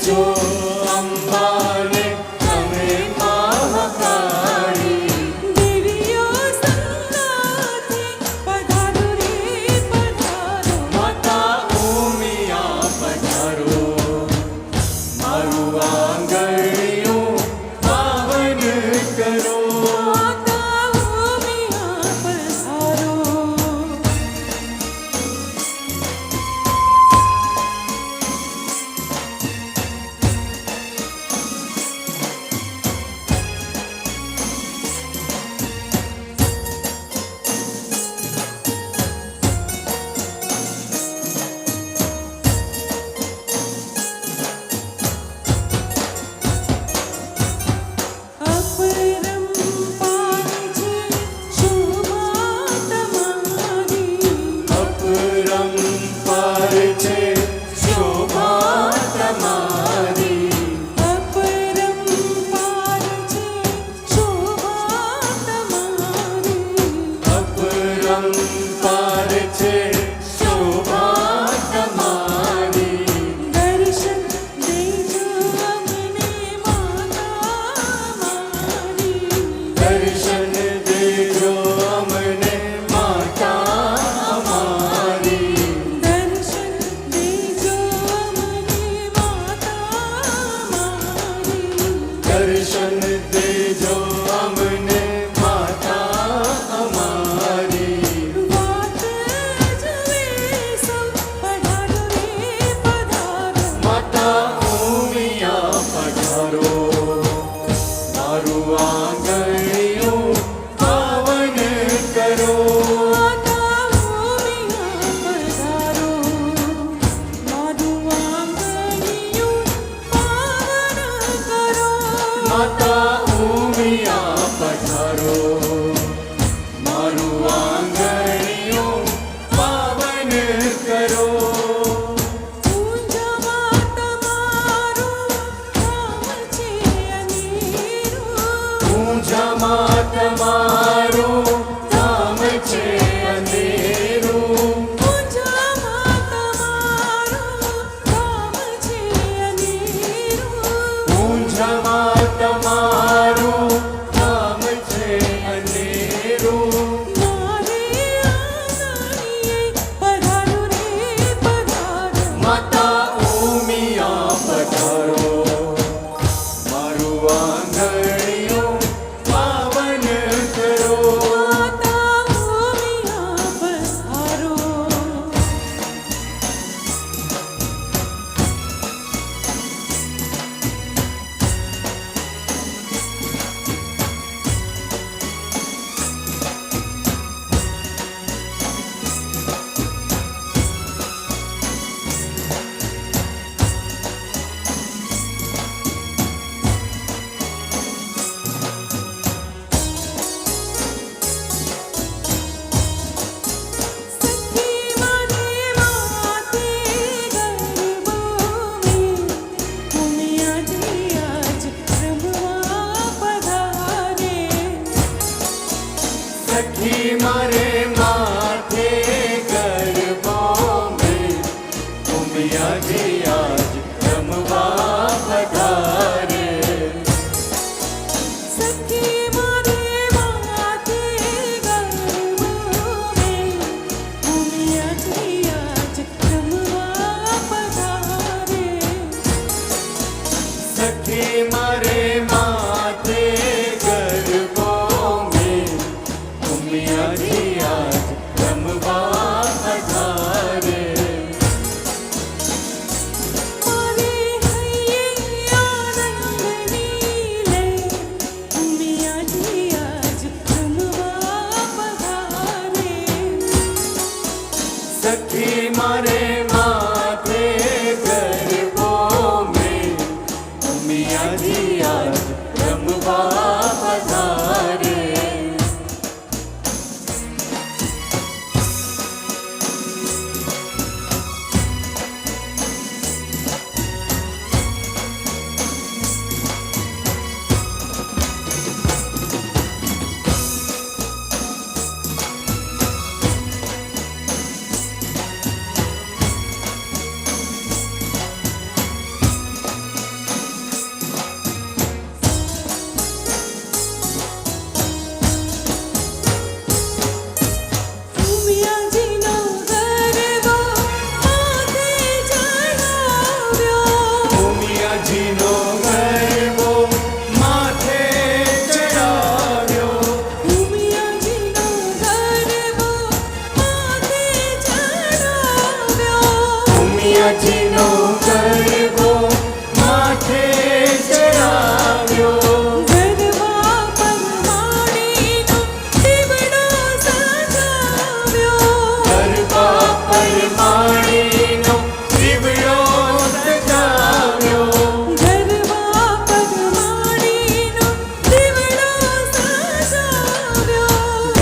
છો અંબાને તમે મહાકાળી દેવીઓ સંગાથે પધારો રે પધારો માતા ઉમિયા પધારો મારું આંગણિયું પાવન કરો માતા ઉમિયા પધારો અપરંપાર છે શોભા તમારી અપરંપાર છે શોભા તમારી અપરંપાર અપરંપાર છે છે શોભા તમારી દર્શન દેજો અમને માતા મારી દર્શન દેજો અમને માતા અમારી દર્શન દેજો અમને માતા મારી દર્શન દેજો અમને માતા અમારી વાત જુએ સૌ પધારો રે પધારો માતા ઉમિયા પધારો મારું આંગણિયું પાવન કરો માતા ઉમિયા પધારો મારું આંગણિયું પાવન કરો માતા ઉમિયા પધારો મારું આંગણિયું પાવન કરો પૂંજમાં તમારું નામ છે અનેરું પૂજામાં તમારું ધામ છે અંધેરું પૂંજમાં તમારું નામ છે અનેરું પૂજામાં તમારું ધામ છે અંધેરું મારે આંગણીએ પધારો રે પધારો માતા ઉમિયા પધારો મારું આંગણિયું પાવન કરો માતા ઉમિયા પધારો સખી મને માતે ગરબો મે આજ રમવા પધારે સખી મારે માથે ગરબો મેં ઉમિયાજી આજ રમવા પધારે સખી મને માતે ગરબો મે આજ રમવા પધારે સખી મારે માથે ગરબો મેં ઉમિયાજી આજ રમવા પધારે મારે હૈયે ગરબો માથે ચડાવ્યો ગરબા પરમાણીનો દીવડો સજાવ્યો ગરબા પરમાણીનો દીવડો સજાવ્યો ગરબા પરમાણીનો દીવડો સજાવ્યો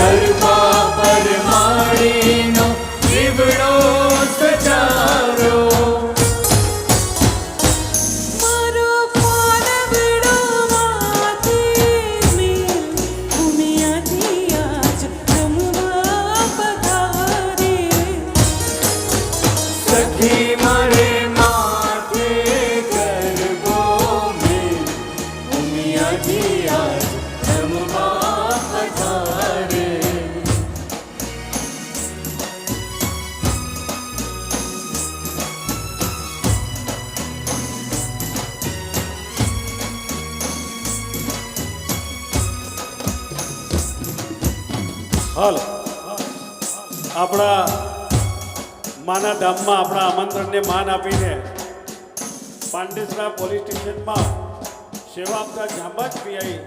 ગરબા પરમાણીનો દીવડો સજાવ્યો મારો પાનવડો માથે મેલ ઉમિયાથી આજ રમવા પધારે સખી મારે માથે ગરબો મેલ ઉમિયાથી આજ રમવા પધારે હાલ આપણા માના ધામમાં આપણા આમંત્રણને માન આપીને પાંડેસરા પોલીસ સ્ટેશનમાં સેવા આપતા જાંબાજ પીઆઈ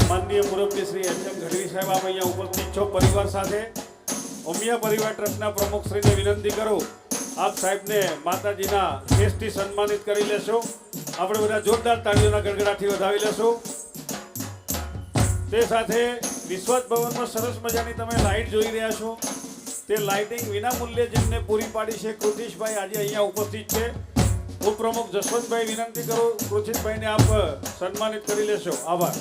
માનનીય મુરબ્બી શ્રી એચ એમ ગઢવી સાહેબ આપ અહીંયા ઉપસ્થિત છો પરિવાર સાથે ઉમિયા પરિવાર ટ્રસ્ટના પ્રમુખશ્રીને વિનંતી કરું આપ સાહેબને માતાજીના કેસથી સન્માનિત કરી લેશો આપણે બધા જોરદાર તાળીઓના ગડગડાથી વધાવી લેશું તે સાથે વિશ્વાસ ભવનમાં સરસ મજાની તમે લાઇટ જોઈ રહ્યા છો તે લાઇટિંગ વિના મૂલ્યે જેમને પૂરી પાડી છે કૃતિશભાઈ આજે અહીંયા ઉપસ્થિત છે ઉપપ્રમુખ જસવંતભાઈ વિનંતી કરું કૃતિશભાઈને આપ સન્માનિત કરી લેશો આભાર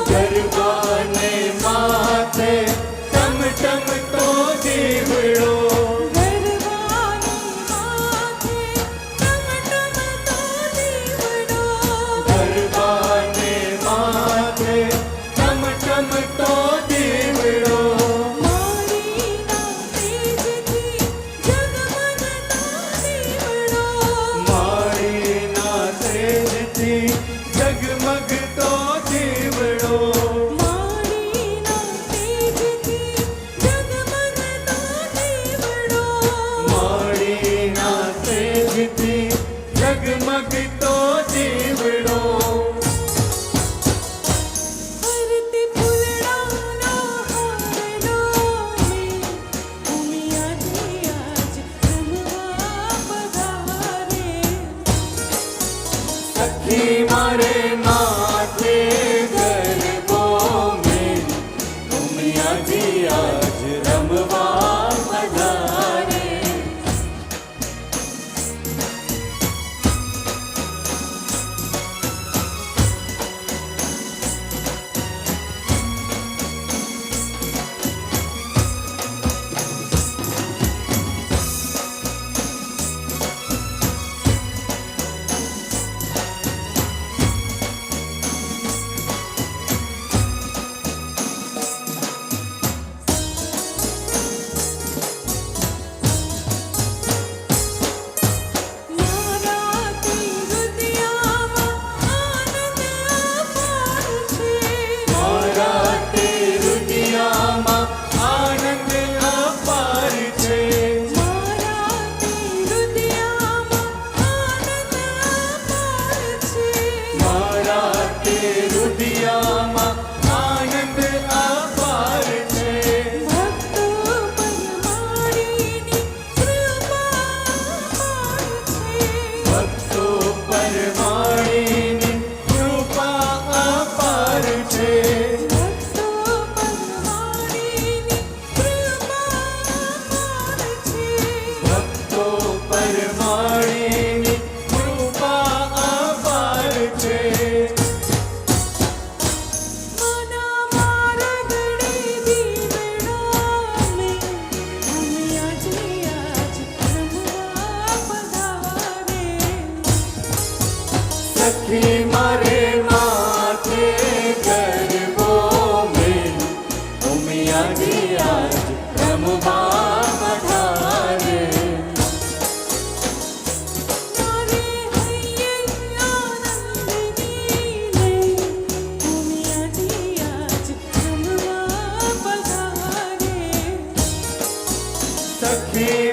ગરબાને માથે ટમ ટમ તો દીવડો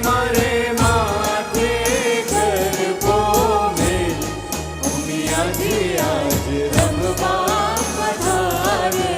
મારે માથે ગરબો મેલ ઉમિયાથી આજ રમવા પધારે.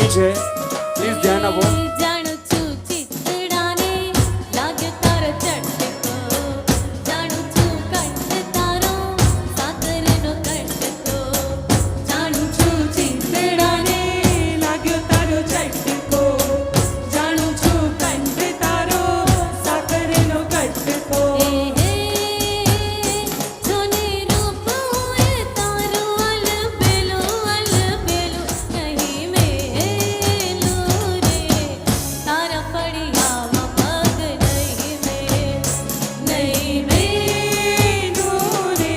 ગાવાની છે, પ્લીઝ ધ્યાન આપો. જાણું છું ચિતડાને લાગ્યો તારો ચટકો, જાણું છું કંઠ તારો સાગરનો કટકો, જાણું છું ચિંતડાને લાગ્યો તારો ઝટકો, જાણું છું કંઠ તારો સાકરનો કટકો. હે જોને રૂપ હોય તારું અલબેલું નહીં મેલું રે, તારા ફળિયામાં પગ નહીં મેલું રે,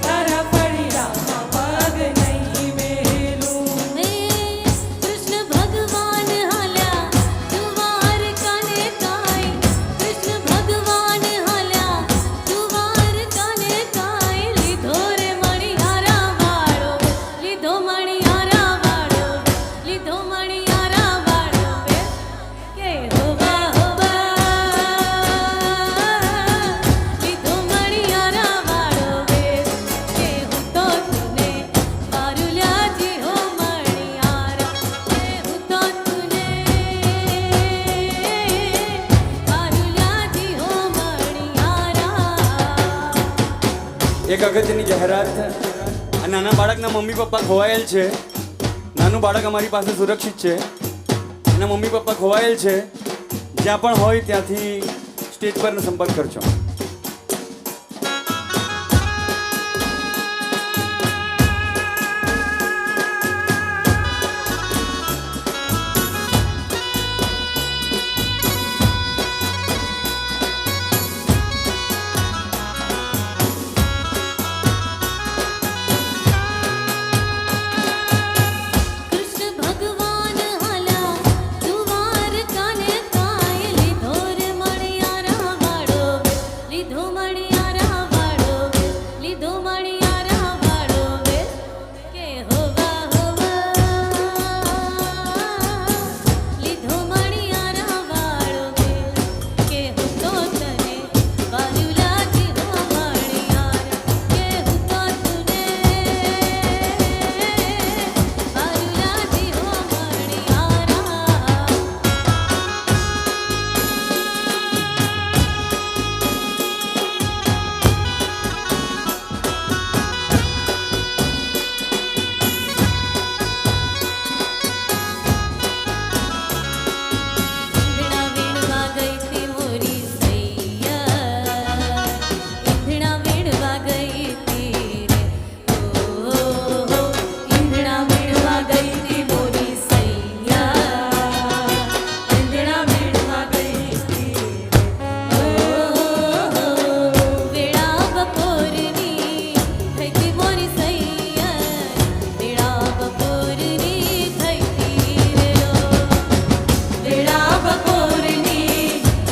તારા ફળિયામાં પગ નહીં મેલું. કૃષ્ણ ભગવાન હાલ્યા જુવાર કાને કાય, કૃષ્ણ ભગવાન હાલ્યા જુવાર કાને કાય, લીધો રે મણિયારા વાળો, લીધો મણિયારા વાળો, લીધો મણિયારા વાળો કે હોવા લીધો મણિયારા વાળો કે હું તો તુને વારુલાજી હો મણિયારા, કે હું તો તુને વારુલાજી હો મણિયારા. એક અગત્યની જાહેરાત. આ નાના બાળકના મમ્મી પપ્પા ખોવાયેલ છે. નાનું બાળક અમારી પાસે સુરક્ષિત છે, એના મમ્મી પપ્પા ખોવાયેલ છે. જ્યાં પણ હોય ત્યાંથી સ્ટેજ પર સંપર્ક કરજો. કૃષ્ણ ભગવાન હાલા જુવાર કાને કાય, લીધો રે મણિયારા વાળો, લીધો મણિયારા વાળો, લીધો મણિયારા વાળો કે હોવા લીધો મણિયારા વાળો કે હું તો તને વારુલાજી હો મણિયારા, કે હું તો તુને વારુલાજી હો મણિયારા. ઈંધણા વીણવા ગઈ તી મોરી સૈયા, ઈંધણા વીણવા ગઈ તી રે, ઈંધણા વીણવા ગઈ તી મોરી સૈયા, ઈંધણા વીણવા ગઈ તી રે, વેળા બપોરની થઈ તી મોરી સૈયા, વેળા બપોરની થઈ તી રે લો. વેળા બપોરની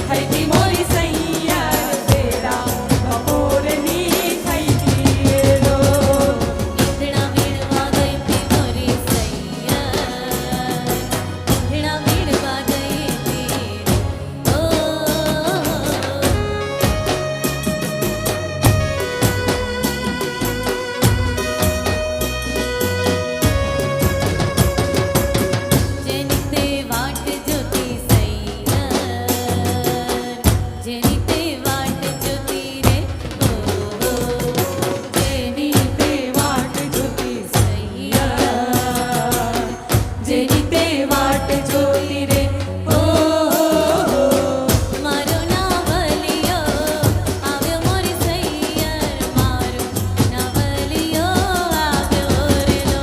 થઈ તી મોરી સૈયા, વેળા બપોરની થઈ તી રો. ઈંધણા વીણવા ગઈ તી મોરી સૈયા, ઈંધણા વીણવા ગઈ તી રે, જેની તે વાટ જોતી સૈયા, જેની તે વાટ જોતી રે, જેની તે વાટ જોતી સૈયા, જેની તે વાટ જોતી રે. મારો નાવલિયો આવ્યો મોરી સૈયર, મારો નાવલિયો આવ્યો રે લો,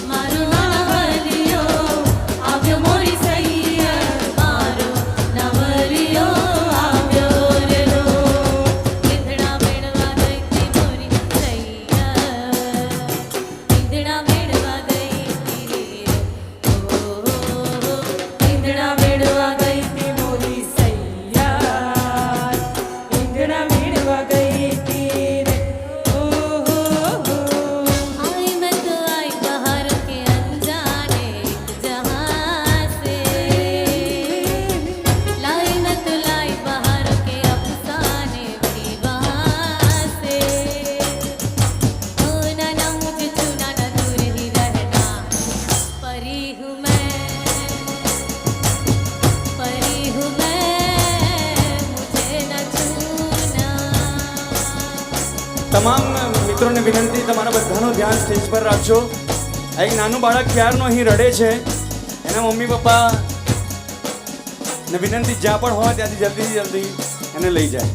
મારો નાવલિયો આવ્યો મોરી સૈયા, મારો નાવલિયો આવ્યો રે લો. ઈંધણા વીણવા ગઈ તી મોરી સૈયર, ઈંધણા વીણવા ગઈ તી રે, તમામ મિત્રોને વિનંતી, તમારા બધાનું ધ્યાન સ્ટેજ પર રાખજો. આ એક નાનું બાળક ક્યારનો અહીં રડે છે. એના મમ્મી પપ્પા ને વિનંતી, જ્યાં પણ હોય ત્યાંથી જલ્દીથી જલ્દી એને લઈ જાય.